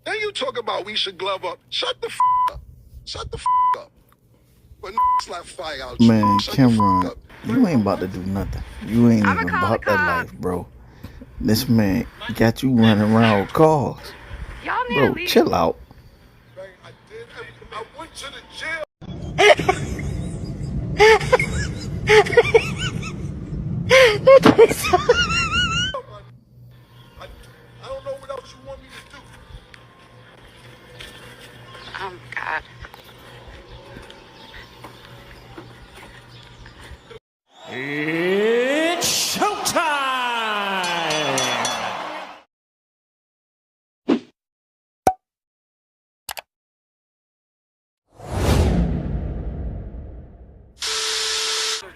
Then you talk about we should glove up. Shut the f up. Shut the f up. But slap fire out. Man, Cameron, you ain't about to do nothing. You ain't even about that life, bro. This man got you running around with cars. Bro, chill out. I went to the jail. I don't know what else you want me to do. Oh, God. It's showtime!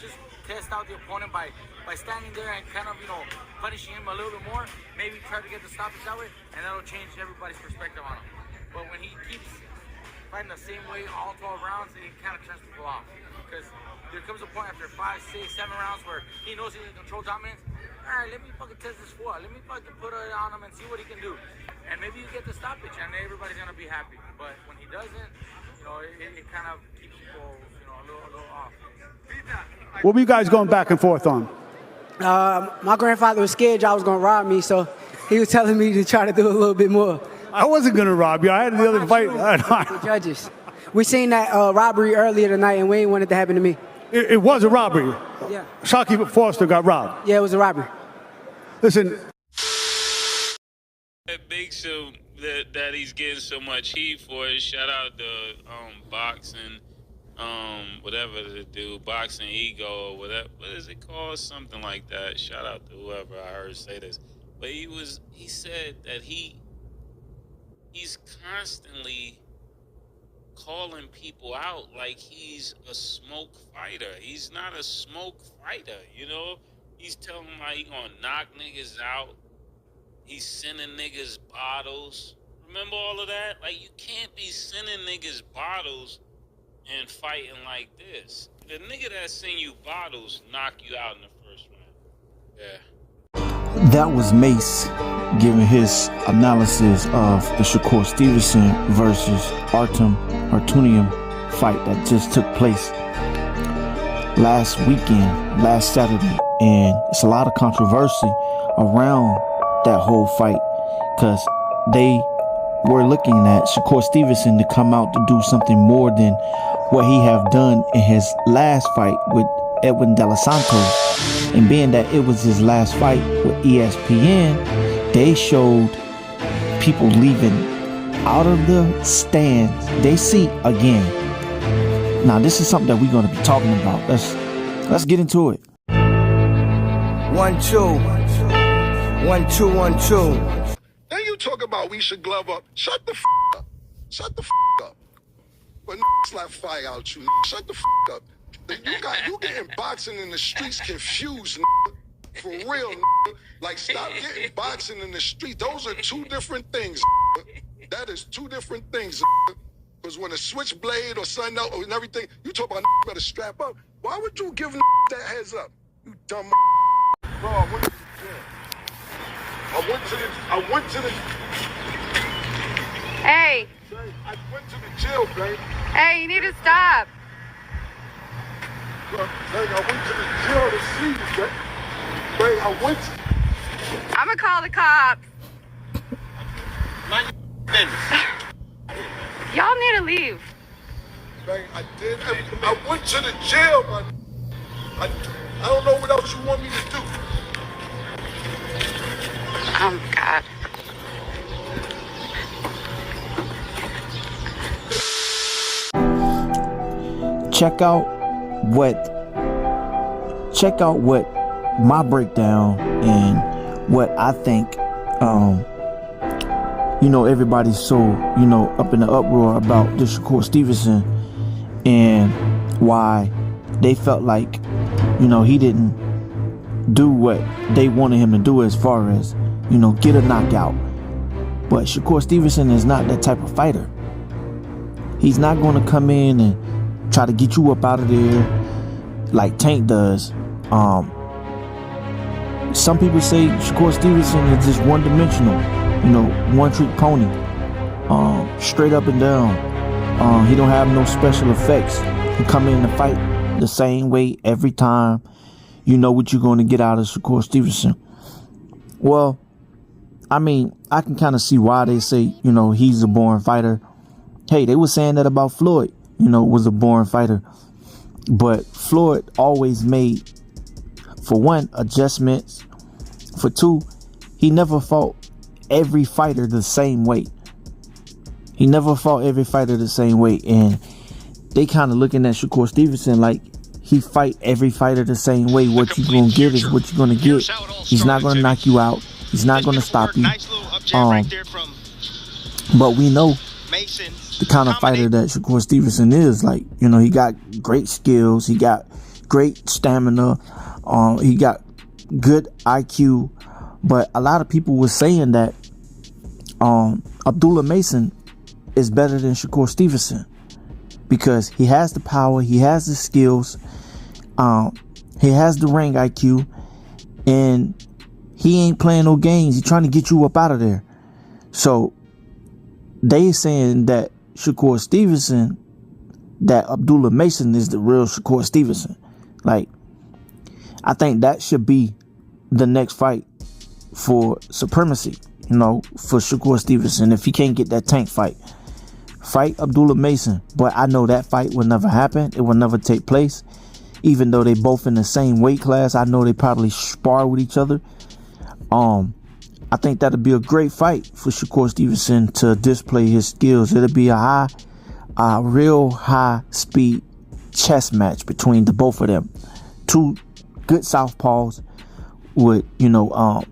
Just test out the opponent by standing there and kind of, punishing him a little bit more. Maybe try to get the stoppage that way, and that'll change everybody's perspective on him. But when he keeps fighting the same way all 12 rounds, it kind of turns people off. Because there comes a point after 5, 6, 7 rounds where he knows he can control dominance. All right, let me fucking test this fool. Let me fucking put it on him and see what he can do. And maybe you get the stoppage, and everybody's gonna be happy. But when he doesn't, it kind of keeps people, a little off. What were you guys going back and forth on? My grandfather was scared y'all was going to rob me, so he was telling me to try to do a little bit more. I wasn't going to rob you. I had the other fight. The judges. We seen that robbery earlier tonight, and we ain't want it to happen to me. It was a robbery. Yeah. Shakur Foster got robbed. Yeah, it was a robbery. Listen. That big show that he's getting so much heat for it. Shout out to boxing. Whatever to do, boxing ego or whatever. What is it called? Something like that. Shout out to whoever I heard say this. But he said that he's constantly calling people out like he's a smoke fighter. He's not a smoke fighter, He's telling them like he gonna knock niggas out. He's sending niggas bottles. Remember all of that? Like, you can't be sending niggas bottles and fighting like this. The nigga that send you bottles knock you out in the first round. Yeah. That was Mase giving his analysis of the Shakur Stevenson versus Artunium fight that just took place last weekend, last Saturday. And it's a lot of controversy around that whole fight because they were looking at Shakur Stevenson to come out to do something more than what he have done in his last fight with Edwin De Los Santos. And being that it was his last fight with ESPN, they showed people leaving out of the stands, they see again. Now this is something that we're going to be talking about. Let's get into it. 1 2 1 2 1 2. Then you talk about we should glove up. Shut the f up. Shut the f up. But slap fire out you. Shut the f up. You getting boxing in the streets confused, for real. Like, stop getting boxing in the street. Those are two different things. That is two different things. Because when a switchblade or something else and everything, you talk about better strap up. Why would you give that heads up? You dumb. Bro, I went to the jail. I went to the. Hey. I went to the jail, babe. Hey, you need to stop. Bro, I went to the jail to see you, babe. Babe, I went to. I'm gonna call the cops. Mind your business. Y'all need to leave. Babe, I did. I went to the jail, man. I don't know what else you want me to do. Oh, God. Check out what my breakdown and what I think. Everybody's so up in the uproar about this Shakur Stevenson and why they felt like he didn't do what they wanted him to do as far as get a knockout. But Shakur Stevenson is not that type of fighter. He's not going to come in and try to get you up out of there like Tank does. Some people say Shakur Stevenson is just one-dimensional, one-trick pony. straight up and down. He don't have no special effects. He come in the fight the same way every time. You know what you're going to get out of Shakur Stevenson. Well, I mean, I can kind of see why they say, you know, he's a born fighter. Hey, they were saying that about Floyd, you know, was a born fighter. But Floyd always made, for one, adjustments. For two, he never fought every fighter the same way. He never fought every fighter the same way. And they kind of looking at Shakur Stevenson like he fight every fighter the same way. What you gonna get is what you're gonna get. He's not gonna knock you out. He's not gonna stop you. But we know the kind of fighter that Shakur Stevenson is. Like, you know, he got great skills. He got great stamina. He got good IQ. But a lot of people were saying that Abdullah Mason is better than Shakur Stevenson because he has the power, he has the skills, he has the ring IQ, and he ain't playing no games. He's trying to get you up out of there. So they saying that Shakur Stevenson, that Abdullah Mason is the real Shakur Stevenson. Like, I think that should be the next fight for supremacy, you know, for Shakur Stevenson. If he can't get that Tank fight Abdullah Mason. But I know that fight will never happen. It will never take place. Even though they both in the same weight class, I know they probably spar with each other. I think that'll be a great fight for Shakur Stevenson to display his skills. It'll be a real high speed chess match between the both of them. Two good southpaws with, you know,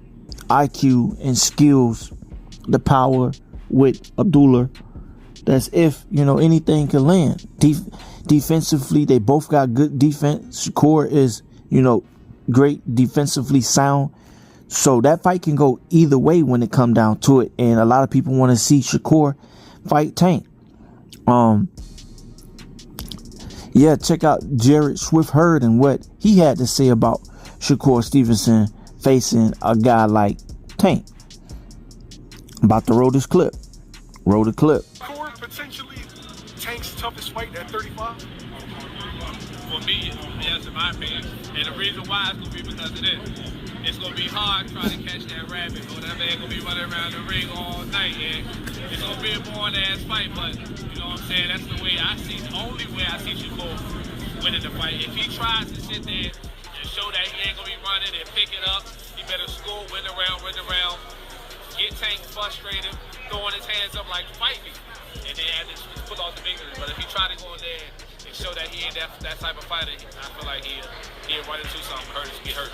IQ and skills, the power with Abdullah. That's if, you know, anything can land. Defensively, they both got good defense. Shakur is, you know, great defensively sound. So that fight can go either way when it come down to it. And a lot of people want to see Shakur fight Tank. Yeah, check out Jared Swift Hurd and what he had to say about Shakur Stevenson facing a guy like Tank. About to roll this clip. Roll the clip. Shakur potentially Tank's toughest fight at 35? For me, yes, in my opinion. And the reason why is going to be because of this. It's going to be hard trying to catch that rabbit or that man going to be running around the ring all night. And it's going to be a boring-ass fight, but you know what I'm saying? That's the way I see, the only way I see Shakur winning the fight. If he tries to sit there and show that he ain't going to be running and pick it up, he better score, win around, get Tank frustrated, throwing his hands up like, fight me. And then just pull off the victory. But if he try to go in there and show that he ain't that type of fighter, I feel like he'll run into something, get hurt.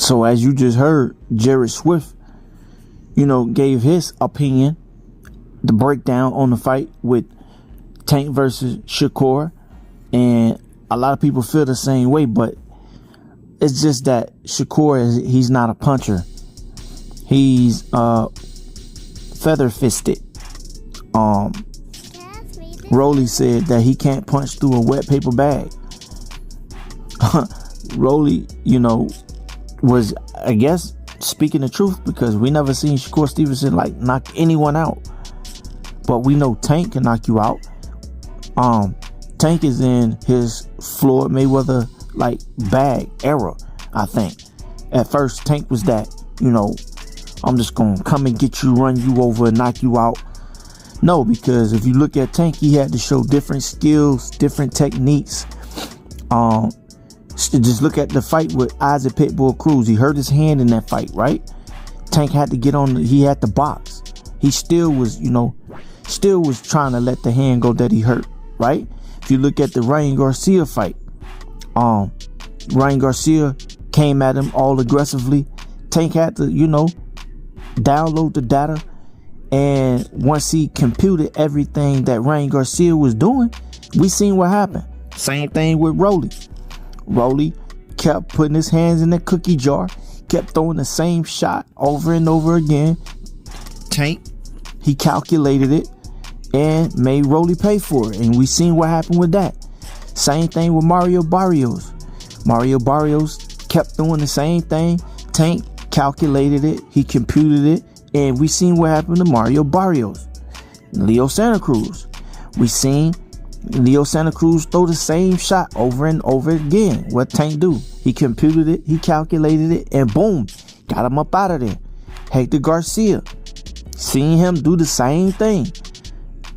So as you just heard, Jared Swift, you know, gave his opinion, the breakdown on the fight with Tank versus Shakur. And a lot of people feel the same way, but it's just that Shakur he's not a puncher. He's feather-fisted. Rolly said that he can't punch through a wet paper bag. Rolly, you know, was, I guess, speaking the truth, because we never seen Shakur Stevenson like knock anyone out. But we know Tank can knock you out. Tank is in his Floyd Mayweather like bag era, I think. At first, Tank was that, you know, I'm just gonna come and get you, run you over, and knock you out. No, because if you look at Tank, he had to show different skills, different techniques. Just look at the fight with Isaac Pitbull Cruz. He hurt his hand in that fight, right? Tank had to get on, he had to box. He still was, you know, trying to let the hand go that he hurt, right? If you look at the Ryan Garcia fight, Ryan Garcia came at him all aggressively. Tank had to, you know, download the data. And once he computed everything that Ryan Garcia was doing, we seen what happened. Same thing with Rolly. Rolly kept putting his hands in the cookie jar, kept throwing the same shot over and over again. Tank, he calculated it and made Rolly pay for it. And we seen what happened with that. Same thing with Mario Barrios. Mario Barrios kept doing the same thing. Tank calculated it, he computed it, and we seen what happened to Mario Barrios. Leo Santa Cruz. We seen Leo Santa Cruz throw the same shot over and over again. What Tank do? He computed it, he calculated it, and boom, got him up out of there. Hector Garcia, seen him do the same thing.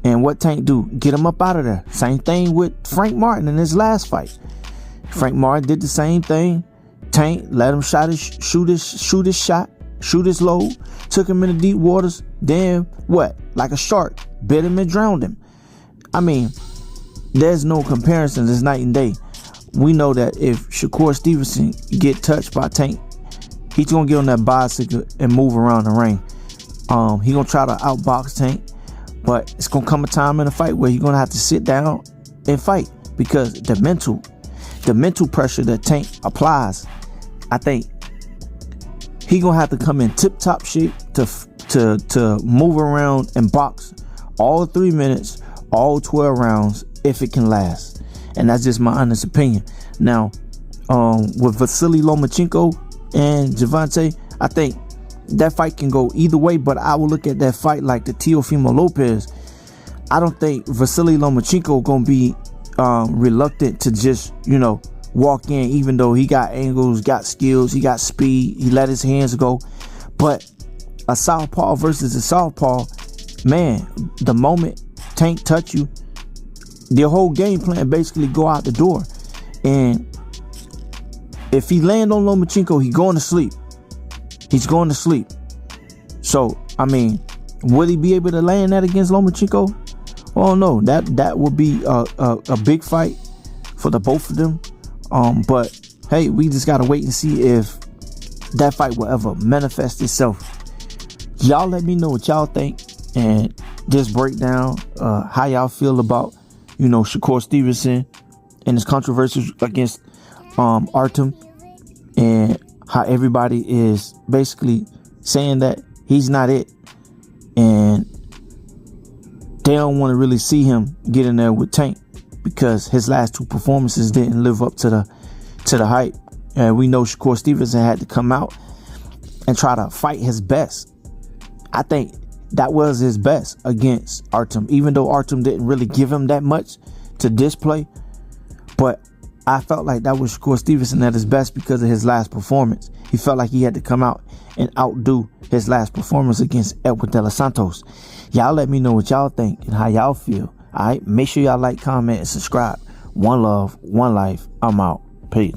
And what Tank do? Get him up out of there. Same thing with Frank Martin in his last fight. Frank Martin did the same thing. Tank let him shoot his shot, shoot his load, took him into deep waters, then what? Like a shark, bit him and drowned him. I mean, there's no comparison. It's night and day. We know that if Shakur Stevenson get touched by Tank, he's gonna get on that bicycle and move around the ring. He gonna try to outbox Tank, but it's gonna come a time in a fight where you're gonna have to sit down and fight, because the mental pressure that Tank applies, I think he gonna have to come in tip-top shape to move around and box all 3 minutes, all 12 rounds, if it can last. And that's just my honest opinion. Now, with Vasily Lomachenko and Javante, I think that fight can go either way, but I will look at that fight like the Teofimo Lopez. I don't think Vasily Lomachenko gonna be reluctant to just, walk in, even though he got angles, got skills, he got speed, he let his hands go. But a southpaw versus a southpaw, man, the moment Tank touch you, their whole game plan basically go out the door. And if he land on Lomachenko, he's going to sleep. He's going to sleep. So, I mean, will he be able to land that against Lomachenko? Oh no, that would be a big fight for the both of them. But hey, we just gotta wait and see if that fight will ever manifest itself. Y'all let me know what y'all think, and just break down how y'all feel about Shakur Stevenson and his controversy against Artem, and how everybody is basically saying that he's not it, and they don't want to really see him get in there with Tank, because his last 2 performances didn't live up to the hype. And we know Shakur Stevenson had to come out and try to fight his best. I think that was his best against Artem, even though Artem didn't really give him that much to display. But I felt like that was Shakur Stevenson at his best because of his last performance. He felt like he had to come out and outdo his last performance against Edwin De Los Santos. Y'all let me know what y'all think and how y'all feel. All right, make sure y'all like, comment, and subscribe. One love, one life. I'm out. Peace.